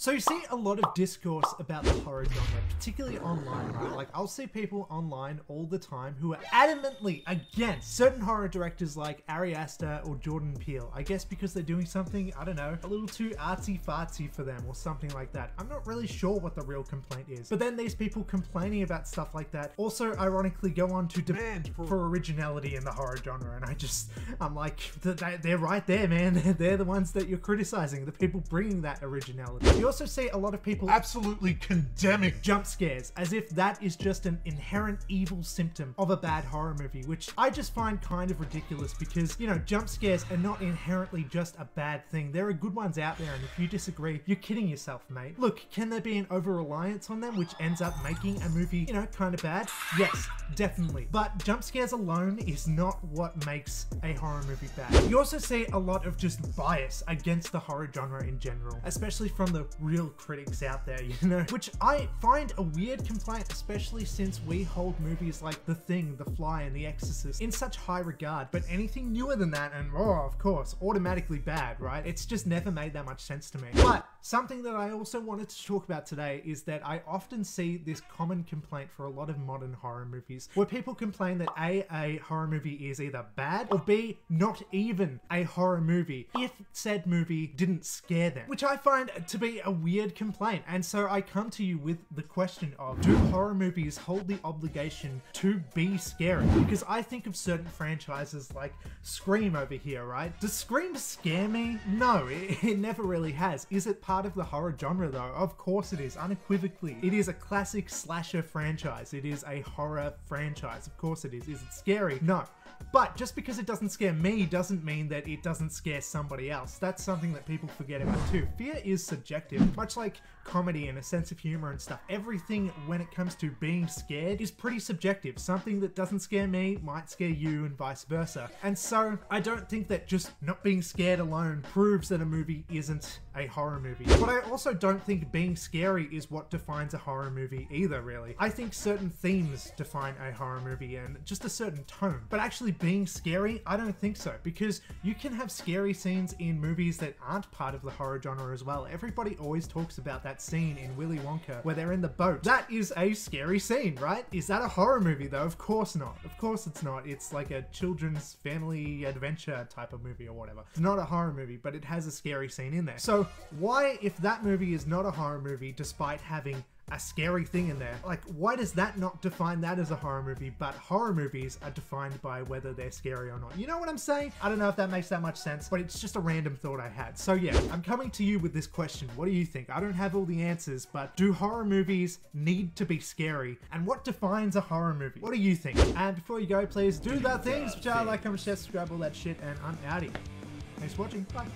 So you see a lot of discourse about the horror genre, particularly online, right? Like, I'll see people online all the time who are adamantly against certain horror directors like Ari Aster or Jordan Peele. I guess because they're doing something, I don't know, a little too artsy-fartsy for them or something like that. I'm not really sure what the real complaint is. But then these people complaining about stuff like that also ironically go on to demand for originality in the horror genre. And I'm like, they're right there, man. They're the ones that you're criticizing, the people bringing that originality. You also see a lot of people absolutely condemning jump scares as if that is just an inherent evil symptom of a bad horror movie, which I just find kind of ridiculous because, you know, jump scares are not inherently just a bad thing. There are good ones out there, and if you disagree, you're kidding yourself, mate. Look, can there be an over-reliance on them which ends up making a movie, you know, kind of bad? Yes, definitely. But jump scares alone is not what makes a horror movie bad. You also see a lot of just bias against the horror genre in general, especially from the real critics out there, you know, which I find a weird complaint, especially since we hold movies like The Thing, The Fly, and The Exorcist in such high regard. But anything newer than that, and oh, of course, automatically bad, right? It's just never made that much sense to me. But something that I also wanted to talk about today is that I often see this common complaint for a lot of modern horror movies, where people complain that a horror movie is either bad, or B, not even a horror movie if said movie didn't scare them, which I find to be a weird complaint. And so I come to you with the question of, do horror movies hold the obligation to be scary? Because I think of certain franchises like Scream over here, right? Does Scream scare me? No, it never really has. Is it part of the horror genre though? Of course it is, unequivocally. It is a classic slasher franchise. It is a horror franchise. Of course it is. Is it scary? No. But just because it doesn't scare me doesn't mean that it doesn't scare somebody else. That's something that people forget about too. Fear is subjective, much like comedy and a sense of humor and stuff. Everything when it comes to being scared is pretty subjective. Something that doesn't scare me might scare you and vice versa. And so I don't think that just not being scared alone proves that a movie isn't a horror movie. But I also don't think being scary is what defines a horror movie either, really. I think certain themes define a horror movie and just a certain tone. But actually being scary, I don't think so, because you can have scary scenes in movies that aren't part of the horror genre as well. Everybody always talks about that scene in Willy Wonka where they're in the boat. That is a scary scene, right? Is that a horror movie though? Of course not. Of course it's not. It's like a children's family adventure type of movie or whatever. It's not a horror movie, but it has a scary scene in there. So why, if that movie is not a horror movie despite having a scary thing in there, like, why does that not define that as a horror movie, but horror movies are defined by whether they're scary or not? You know what I'm saying? I don't know if that makes that much sense, but it's just a random thought I had. So yeah, I'm coming to you with this question. What do you think? I don't have all the answers, but do horror movies need to be scary? And what defines a horror movie? What do you think? And before you go, please do that thing, subscribe, like, comment, share, subscribe, all that shit, and I'm outie. Thanks for watching. Bye.